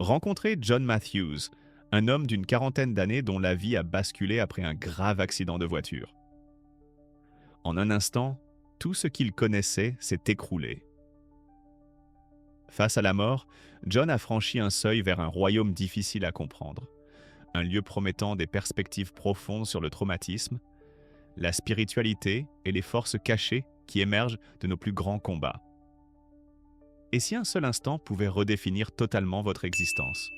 Rencontrer John Matthews, un homme d'une quarantaine d'années dont la vie a basculé après un grave accident de voiture. En un instant, tout ce qu'il connaissait s'est écroulé. Face à la mort, John a franchi un seuil vers un royaume difficile à comprendre, un lieu promettant des perspectives profondes sur le traumatisme, la spiritualité et les forces cachées qui émergent de nos plus grands combats. Et si un seul instant pouvait redéfinir totalement votre existence?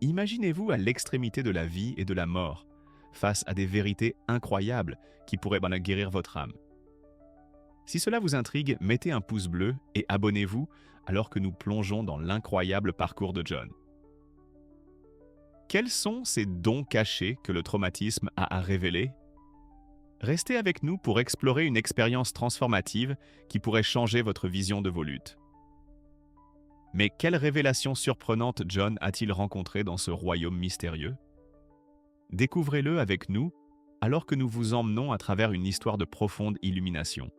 Imaginez-vous à l'extrémité de la vie et de la mort, face à des vérités incroyables qui pourraient guérir votre âme. Si cela vous intrigue, mettez un pouce bleu et abonnez-vous alors que nous plongeons dans l'incroyable parcours de John. Quels sont ces dons cachés que le traumatisme a à révéler? Restez avec nous pour explorer une expérience transformative qui pourrait changer votre vision de vos luttes. Mais quelle révélation surprenante John a-t-il rencontrée dans ce royaume mystérieux? Découvrez-le avec nous alors que nous vous emmenons à travers une histoire de profonde illumination.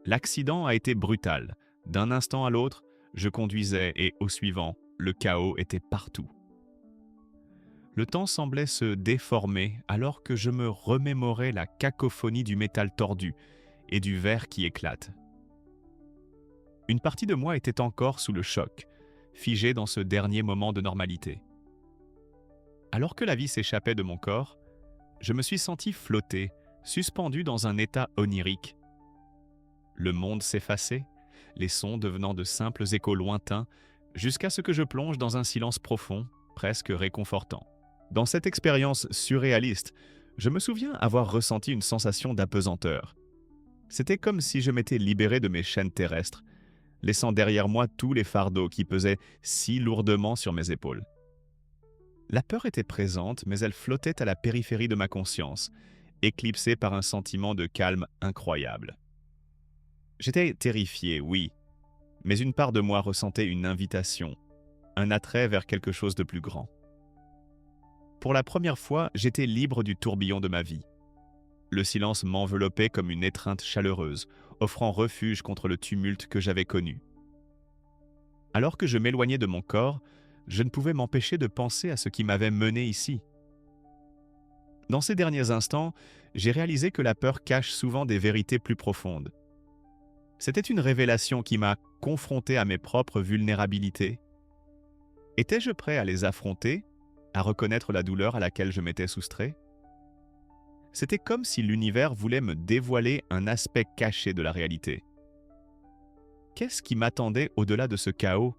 L'accident a été brutal. D'un instant à l'autre, je conduisais et, au suivant, le chaos était partout. Le temps semblait se déformer alors que je me remémorais la cacophonie du métal tordu et du verre qui éclate. Une partie de moi était encore sous le choc, figée dans ce dernier moment de normalité. Alors que la vie s'échappait de mon corps, je me suis senti flotter, suspendu dans un état onirique. Le monde s'effaçait, les sons devenant de simples échos lointains, jusqu'à ce que je plonge dans un silence profond, presque réconfortant. Dans cette expérience surréaliste, je me souviens avoir ressenti une sensation d'apesanteur. C'était comme si je m'étais libéré de mes chaînes terrestres, laissant derrière moi tous les fardeaux qui pesaient si lourdement sur mes épaules. La peur était présente, mais elle flottait à la périphérie de ma conscience, éclipsée par un sentiment de calme incroyable. J'étais terrifié, oui, mais une part de moi ressentait une invitation, un attrait vers quelque chose de plus grand. Pour la première fois, j'étais libre du tourbillon de ma vie. Le silence m'enveloppait comme une étreinte chaleureuse, offrant refuge contre le tumulte que j'avais connu. Alors que je m'éloignais de mon corps, je ne pouvais m'empêcher de penser à ce qui m'avait mené ici. Dans ces derniers instants, j'ai réalisé que la peur cache souvent des vérités plus profondes. C'était une révélation qui m'a confronté à mes propres vulnérabilités. Étais-je prêt à les affronter, à reconnaître la douleur à laquelle je m'étais soustrait? C'était comme si l'univers voulait me dévoiler un aspect caché de la réalité. Qu'est-ce qui m'attendait au-delà de ce chaos?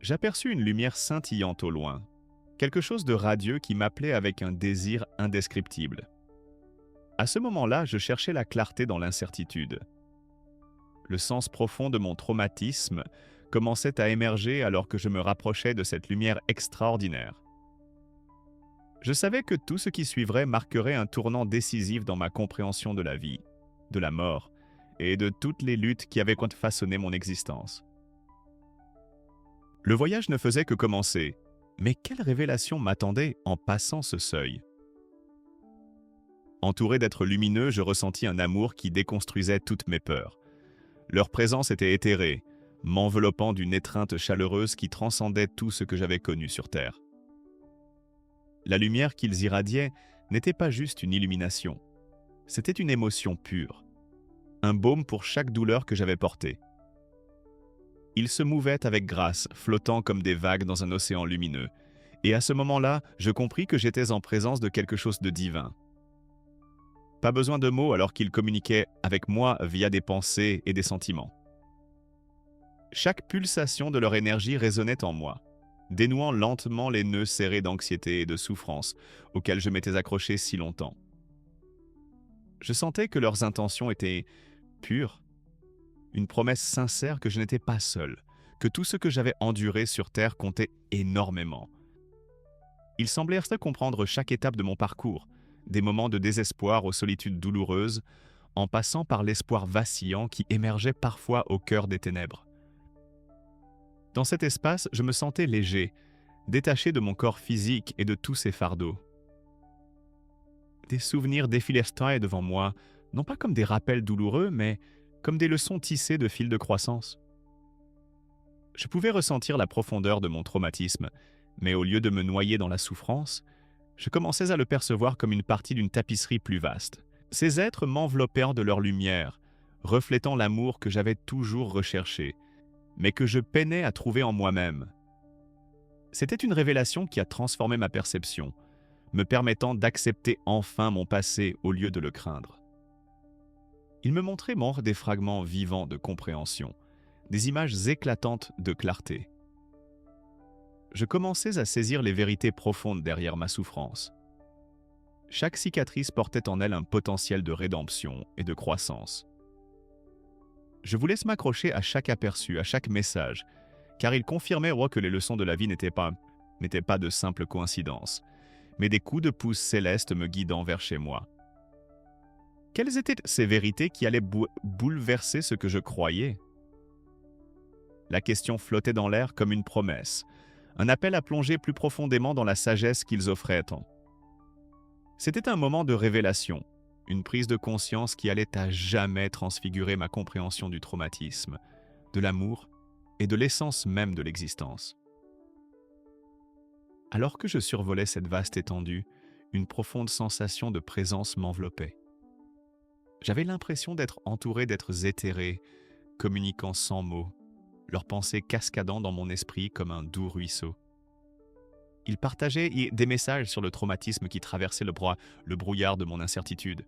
J'aperçus une lumière scintillante au loin, quelque chose de radieux qui m'appelait avec un désir indescriptible. À ce moment-là, je cherchais la clarté dans l'incertitude. Le sens profond de mon traumatisme commençait à émerger alors que je me rapprochais de cette lumière extraordinaire. Je savais que tout ce qui suivrait marquerait un tournant décisif dans ma compréhension de la vie, de la mort et de toutes les luttes qui avaient façonné mon existence. Le voyage ne faisait que commencer, mais quelle révélation m'attendait en passant ce seuil? Entouré d'êtres lumineux, je ressentis un amour qui déconstruisait toutes mes peurs. Leur présence était éthérée, m'enveloppant d'une étreinte chaleureuse qui transcendait tout ce que j'avais connu sur Terre. La lumière qu'ils irradiaient n'était pas juste une illumination, c'était une émotion pure, un baume pour chaque douleur que j'avais portée. Ils se mouvaient avec grâce, flottant comme des vagues dans un océan lumineux, et à ce moment-là, je compris que j'étais en présence de quelque chose de divin. Pas besoin de mots alors qu'ils communiquaient avec moi via des pensées et des sentiments. Chaque pulsation de leur énergie résonnait en moi, dénouant lentement les nœuds serrés d'anxiété et de souffrance auxquels je m'étais accroché si longtemps. Je sentais que leurs intentions étaient pures, une promesse sincère que je n'étais pas seul, que tout ce que j'avais enduré sur Terre comptait énormément. Ils semblèrent comprendre chaque étape de mon parcours, des moments de désespoir aux solitudes douloureuses, en passant par l'espoir vacillant qui émergeait parfois au cœur des ténèbres. Dans cet espace, je me sentais léger, détaché de mon corps physique et de tous ses fardeaux. Des souvenirs défilaient devant moi, non pas comme des rappels douloureux, mais comme des leçons tissées de fils de croissance. Je pouvais ressentir la profondeur de mon traumatisme, mais au lieu de me noyer dans la souffrance, je commençais à le percevoir comme une partie d'une tapisserie plus vaste. Ces êtres m'enveloppèrent de leur lumière, reflétant l'amour que j'avais toujours recherché, mais que je peinais à trouver en moi-même. C'était une révélation qui a transformé ma perception, me permettant d'accepter enfin mon passé au lieu de le craindre. Il me montrait des fragments vivants de compréhension, des images éclatantes de clarté. Je commençais à saisir les vérités profondes derrière ma souffrance. Chaque cicatrice portait en elle un potentiel de rédemption et de croissance. Je vous laisse m'accrocher à chaque aperçu, à chaque message, car il confirmait que les leçons de la vie n'étaient pas de simples coïncidences, mais des coups de pouce célestes me guidant vers chez moi. Quelles étaient ces vérités qui allaient bouleverser ce que je croyais? La question flottait dans l'air comme une promesse, un appel à plonger plus profondément dans la sagesse qu'ils offraient tant. C'était un moment de révélation, une prise de conscience qui allait à jamais transfigurer ma compréhension du traumatisme, de l'amour et de l'essence même de l'existence. Alors que je survolais cette vaste étendue, une profonde sensation de présence m'enveloppait. J'avais l'impression d'être entouré d'êtres éthérés, communiquant sans mots, leurs pensées cascadant dans mon esprit comme un doux ruisseau. Ils partageaient des messages sur le traumatisme qui traversait le brouillard de mon incertitude.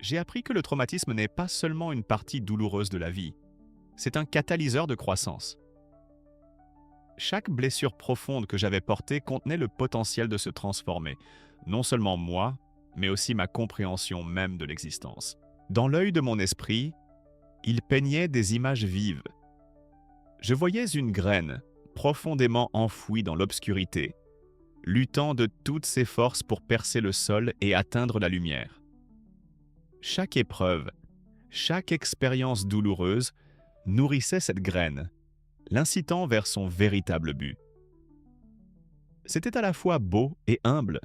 J'ai appris que le traumatisme n'est pas seulement une partie douloureuse de la vie, c'est un catalyseur de croissance. Chaque blessure profonde que j'avais portée contenait le potentiel de se transformer, non seulement moi, mais aussi ma compréhension même de l'existence. Dans l'œil de mon esprit, il peignait des images vives. Je voyais une graine, profondément enfouie dans l'obscurité, luttant de toutes ses forces pour percer le sol et atteindre la lumière. Chaque épreuve, chaque expérience douloureuse nourrissait cette graine, l'incitant vers son véritable but. C'était à la fois beau et humble,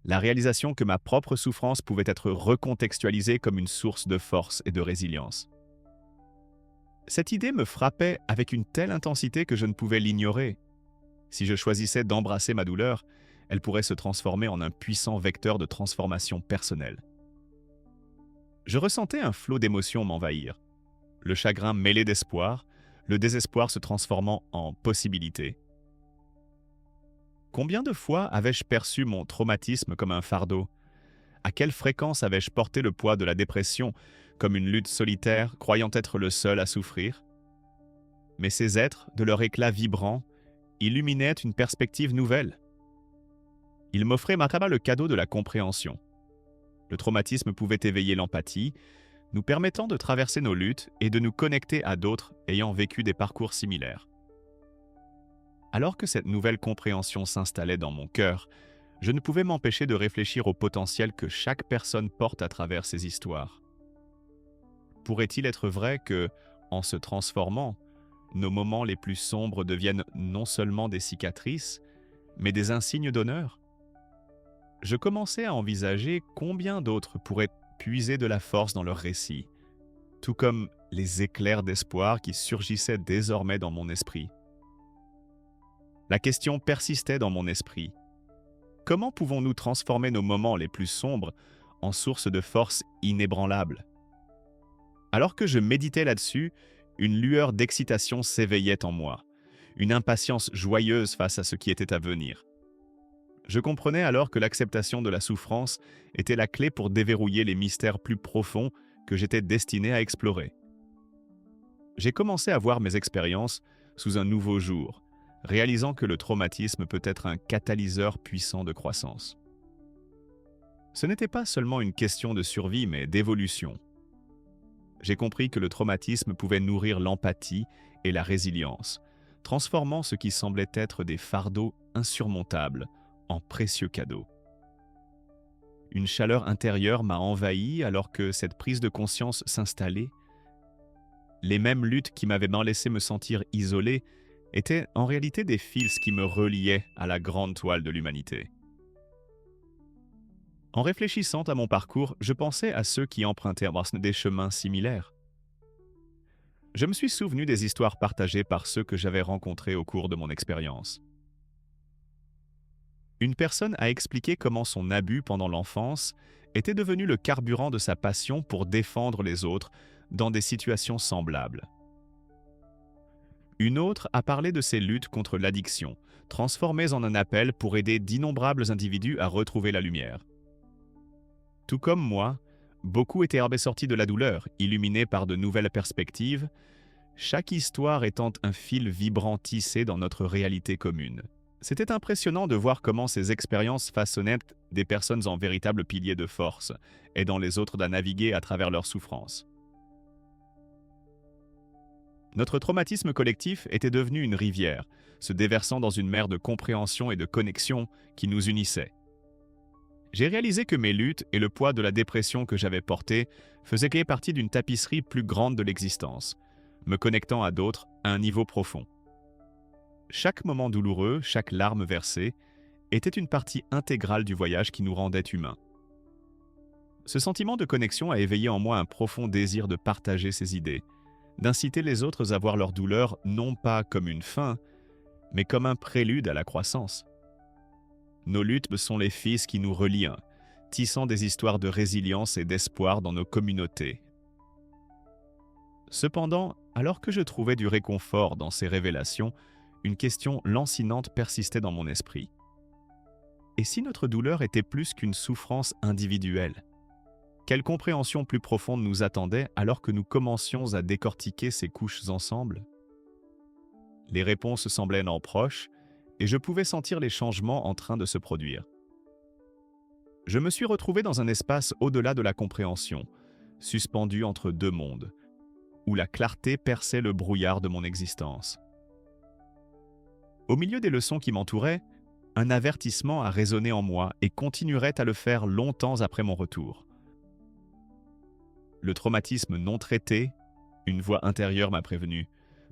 la réalisation que ma propre souffrance pouvait être recontextualisée comme une source de force et de résilience. Cette idée me frappait avec une telle intensité que je ne pouvais l'ignorer. Si je choisissais d'embrasser ma douleur, elle pourrait se transformer en un puissant vecteur de transformation personnelle. Je ressentais un flot d'émotions m'envahir. Le chagrin mêlé d'espoir, le désespoir se transformant en possibilité. Combien de fois avais-je perçu mon traumatisme comme un fardeau? À quelle fréquence avais-je porté le poids de la dépression comme une lutte solitaire, croyant être le seul à souffrir? Mais ces êtres, de leur éclat vibrant, illuminaient une perspective nouvelle. Ils m'offraient le cadeau de la compréhension. Le traumatisme pouvait éveiller l'empathie, nous permettant de traverser nos luttes et de nous connecter à d'autres ayant vécu des parcours similaires. Alors que cette nouvelle compréhension s'installait dans mon cœur, je ne pouvais m'empêcher de réfléchir au potentiel que chaque personne porte à travers ses histoires. Pourrait-il être vrai que, en se transformant, nos moments les plus sombres deviennent non seulement des cicatrices, mais des insignes d'honneur? Je commençais à envisager combien d'autres pourraient puiser de la force dans leurs récits, tout comme les éclairs d'espoir qui surgissaient désormais dans mon esprit. La question persistait dans mon esprit. Comment pouvons-nous transformer nos moments les plus sombres en source de force inébranlable? Alors que je méditais là-dessus, une lueur d'excitation s'éveillait en moi, une impatience joyeuse face à ce qui était à venir. Je comprenais alors que l'acceptation de la souffrance était la clé pour déverrouiller les mystères plus profonds que j'étais destiné à explorer. J'ai commencé à voir mes expériences sous un nouveau jour, réalisant que le traumatisme peut être un catalyseur puissant de croissance. Ce n'était pas seulement une question de survie, mais d'évolution. J'ai compris que le traumatisme pouvait nourrir l'empathie et la résilience, transformant ce qui semblait être des fardeaux insurmontables en précieux cadeaux. Une chaleur intérieure m'a envahi alors que cette prise de conscience s'installait. Les mêmes luttes qui m'avaient laissé me sentir isolé étaient en réalité des fils qui me reliaient à la grande toile de l'humanité. En réfléchissant à mon parcours, je pensais à ceux qui empruntaient des chemins similaires. Je me suis souvenu des histoires partagées par ceux que j'avais rencontrés au cours de mon expérience. Une personne a expliqué comment son abus pendant l'enfance était devenu le carburant de sa passion pour défendre les autres dans des situations semblables. Une autre a parlé de ses luttes contre l'addiction, transformées en un appel pour aider d'innombrables individus à retrouver la lumière. Tout comme moi, beaucoup étaient sortis de la douleur, illuminés par de nouvelles perspectives, chaque histoire étant un fil vibrant tissé dans notre réalité commune. C'était impressionnant de voir comment ces expériences façonnaient des personnes en véritables piliers de force, aidant les autres à naviguer à travers leurs souffrances. Notre traumatisme collectif était devenu une rivière, se déversant dans une mer de compréhension et de connexion qui nous unissait. J'ai réalisé que mes luttes et le poids de la dépression que j'avais portée faisaient partie d'une tapisserie plus grande de l'existence, me connectant à d'autres à un niveau profond. Chaque moment douloureux, chaque larme versée, était une partie intégrale du voyage qui nous rendait humains. Ce sentiment de connexion a éveillé en moi un profond désir de partager ces idées, d'inciter les autres à voir leur douleur non pas comme une fin, mais comme un prélude à la croissance. Nos luttes sont les fils qui nous relient, tissant des histoires de résilience et d'espoir dans nos communautés. Cependant, alors que je trouvais du réconfort dans ces révélations, une question lancinante persistait dans mon esprit. Et si notre douleur était plus qu'une souffrance individuelle ? Quelle compréhension plus profonde nous attendait alors que nous commencions à décortiquer ces couches ensemble ? Les réponses semblaient en proches, et je pouvais sentir les changements en train de se produire. Je me suis retrouvé dans un espace au-delà de la compréhension, suspendu entre deux mondes, où la clarté perçait le brouillard de mon existence. Au milieu des leçons qui m'entouraient, un avertissement a résonné en moi et continuerait à le faire longtemps après mon retour. Le traumatisme non traité, une voix intérieure m'a prévenu,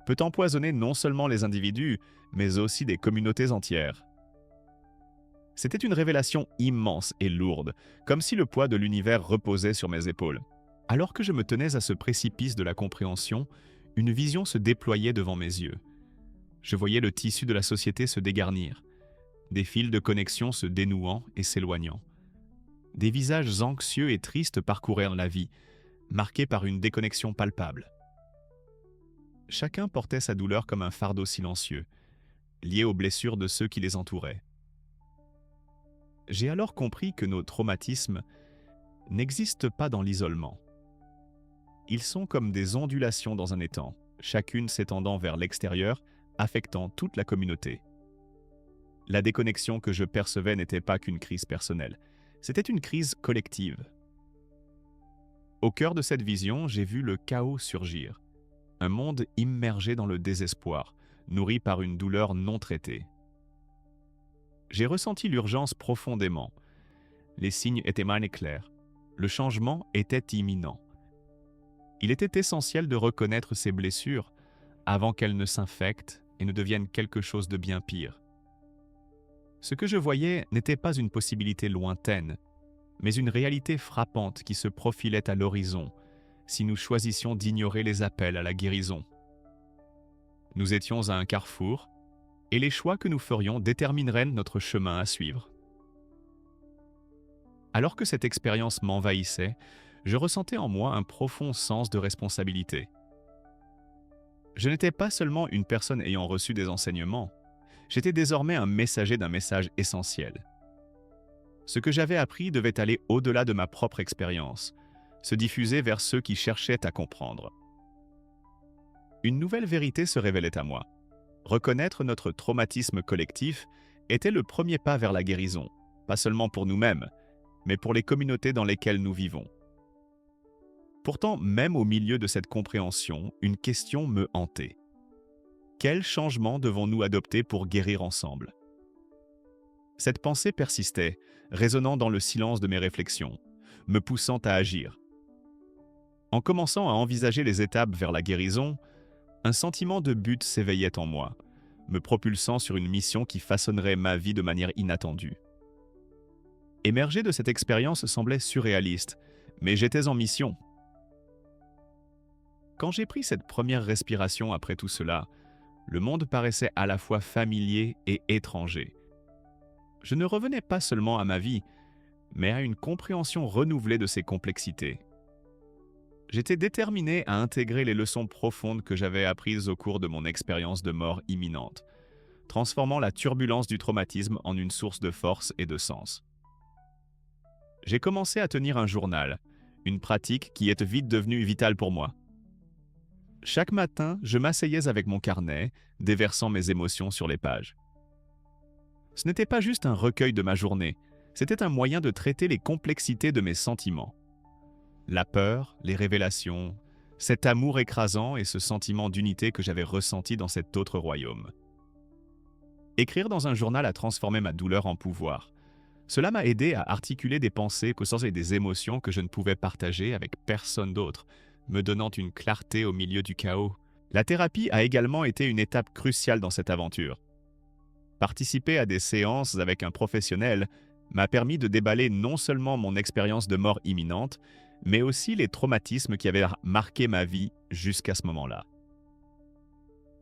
peut empoisonner non seulement les individus, mais aussi des communautés entières. C'était une révélation immense et lourde, comme si le poids de l'univers reposait sur mes épaules. Alors que je me tenais à ce précipice de la compréhension, une vision se déployait devant mes yeux. Je voyais le tissu de la société se dégarnir, des fils de connexion se dénouant et s'éloignant. Des visages anxieux et tristes parcoururent la vie, marqués par une déconnexion palpable. Chacun portait sa douleur comme un fardeau silencieux, lié aux blessures de ceux qui les entouraient. J'ai alors compris que nos traumatismes n'existent pas dans l'isolement. Ils sont comme des ondulations dans un étang, chacune s'étendant vers l'extérieur, affectant toute la communauté. La déconnexion que je percevais n'était pas qu'une crise personnelle, c'était une crise collective. Au cœur de cette vision, j'ai vu le chaos surgir, un monde immergé dans le désespoir, nourri par une douleur non traitée. J'ai ressenti l'urgence profondément. Les signes étaient mal et clairs. Le changement était imminent. Il était essentiel de reconnaître ces blessures avant qu'elles ne s'infectent et ne deviennent quelque chose de bien pire. Ce que je voyais n'était pas une possibilité lointaine, mais une réalité frappante qui se profilait à l'horizon si nous choisissions d'ignorer les appels à la guérison. Nous étions à un carrefour, et les choix que nous ferions détermineraient notre chemin à suivre. Alors que cette expérience m'envahissait, je ressentais en moi un profond sens de responsabilité. Je n'étais pas seulement une personne ayant reçu des enseignements, j'étais désormais un messager d'un message essentiel. Ce que j'avais appris devait aller au-delà de ma propre expérience, se diffuser vers ceux qui cherchaient à comprendre. Une nouvelle vérité se révélait à moi. Reconnaître notre traumatisme collectif était le premier pas vers la guérison, pas seulement pour nous-mêmes, mais pour les communautés dans lesquelles nous vivons. Pourtant, même au milieu de cette compréhension, une question me hantait. Quel changement devons-nous adopter pour guérir ensemble ? Cette pensée persistait, résonnant dans le silence de mes réflexions, me poussant à agir. En commençant à envisager les étapes vers la guérison, un sentiment de but s'éveillait en moi, me propulsant sur une mission qui façonnerait ma vie de manière inattendue. Émerger de cette expérience semblait surréaliste, mais j'étais en mission. Quand j'ai pris cette première respiration après tout cela, le monde paraissait à la fois familier et étranger. Je ne revenais pas seulement à ma vie, mais à une compréhension renouvelée de ses complexités. J'étais déterminé à intégrer les leçons profondes que j'avais apprises au cours de mon expérience de mort imminente, transformant la turbulence du traumatisme en une source de force et de sens. J'ai commencé à tenir un journal, une pratique qui est vite devenue vitale pour moi. Chaque matin, je m'asseyais avec mon carnet, déversant mes émotions sur les pages. Ce n'était pas juste un recueil de ma journée, c'était un moyen de traiter les complexités de mes sentiments. La peur, les révélations, cet amour écrasant et ce sentiment d'unité que j'avais ressenti dans cet autre royaume. Écrire dans un journal a transformé ma douleur en pouvoir. Cela m'a aidé à articuler des pensées, et des émotions que je ne pouvais partager avec personne d'autre, me donnant une clarté au milieu du chaos. La thérapie a également été une étape cruciale dans cette aventure. Participer à des séances avec un professionnel m'a permis de déballer non seulement mon expérience de mort imminente, mais aussi les traumatismes qui avaient marqué ma vie jusqu'à ce moment-là.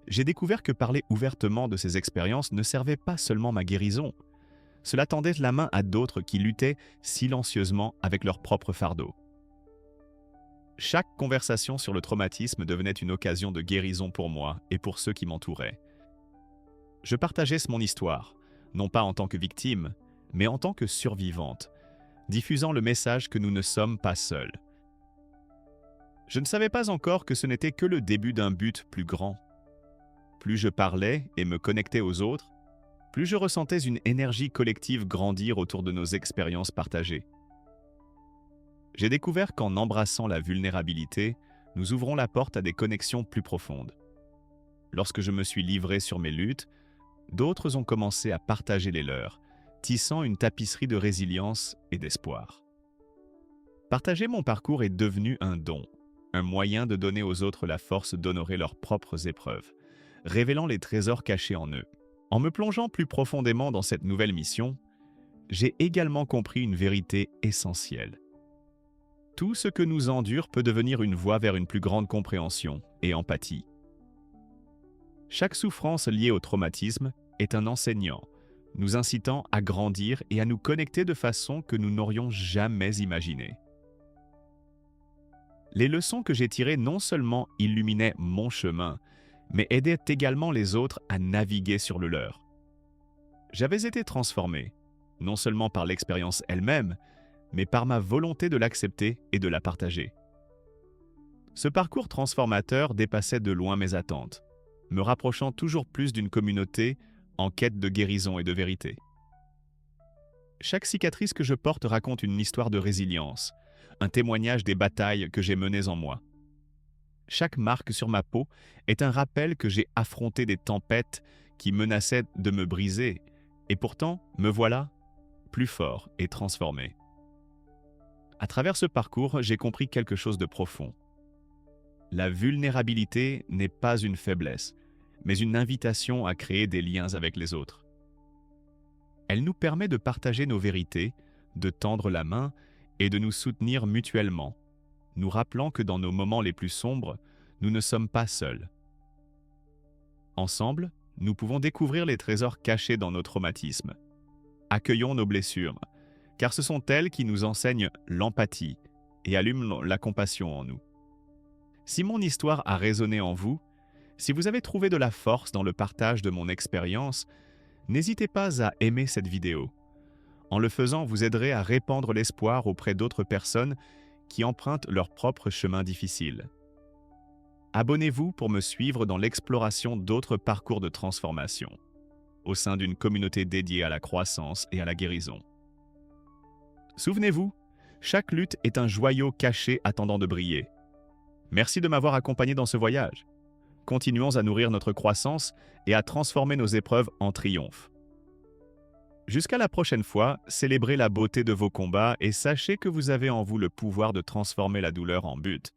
J'ai découvert que parler ouvertement de ces expériences ne servait pas seulement ma guérison. Cela tendait la main à d'autres qui luttaient silencieusement avec leur propre fardeau. Chaque conversation sur le traumatisme devenait une occasion de guérison pour moi et pour ceux qui m'entouraient. Je partageais mon histoire, non pas en tant que victime, mais en tant que survivante, diffusant le message que nous ne sommes pas seuls. Je ne savais pas encore que ce n'était que le début d'un but plus grand. Plus je parlais et me connectais aux autres, plus je ressentais une énergie collective grandir autour de nos expériences partagées. J'ai découvert qu'en embrassant la vulnérabilité, nous ouvrons la porte à des connexions plus profondes. Lorsque je me suis livré sur mes luttes, d'autres ont commencé à partager les leurs, tissant une tapisserie de résilience et d'espoir. Partager mon parcours est devenu un don, un moyen de donner aux autres la force d'honorer leurs propres épreuves, révélant les trésors cachés en eux. En me plongeant plus profondément dans cette nouvelle mission, j'ai également compris une vérité essentielle. Tout ce que nous endure peut devenir une voie vers une plus grande compréhension et empathie. Chaque souffrance liée au traumatisme est un enseignant, nous incitant à grandir et à nous connecter de façon que nous n'aurions jamais imaginée. Les leçons que j'ai tirées non seulement illuminaient mon chemin, mais aidaient également les autres à naviguer sur le leur. J'avais été transformé, non seulement par l'expérience elle-même, mais par ma volonté de l'accepter et de la partager. Ce parcours transformateur dépassait de loin mes attentes, me rapprochant toujours plus d'une communauté en quête de guérison et de vérité. Chaque cicatrice que je porte raconte une histoire de résilience, un témoignage des batailles que j'ai menées en moi. Chaque marque sur ma peau est un rappel que j'ai affronté des tempêtes qui menaçaient de me briser, et pourtant, me voilà plus fort et transformé. À travers ce parcours, j'ai compris quelque chose de profond. La vulnérabilité n'est pas une faiblesse, mais une invitation à créer des liens avec les autres. Elle nous permet de partager nos vérités, de tendre la main et de nous soutenir mutuellement, nous rappelant que dans nos moments les plus sombres, nous ne sommes pas seuls. Ensemble, nous pouvons découvrir les trésors cachés dans nos traumatismes. Accueillons nos blessures, car ce sont elles qui nous enseignent l'empathie et allument la compassion en nous. Si mon histoire a résonné en vous, si vous avez trouvé de la force dans le partage de mon expérience, n'hésitez pas à aimer cette vidéo. En le faisant, vous aiderez à répandre l'espoir auprès d'autres personnes qui empruntent leur propre chemin difficile. Abonnez-vous pour me suivre dans l'exploration d'autres parcours de transformation, au sein d'une communauté dédiée à la croissance et à la guérison. Souvenez-vous, chaque lutte est un joyau caché attendant de briller. Merci de m'avoir accompagné dans ce voyage. Continuons à nourrir notre croissance et à transformer nos épreuves en triomphe. Jusqu'à la prochaine fois, célébrez la beauté de vos combats et sachez que vous avez en vous le pouvoir de transformer la douleur en but.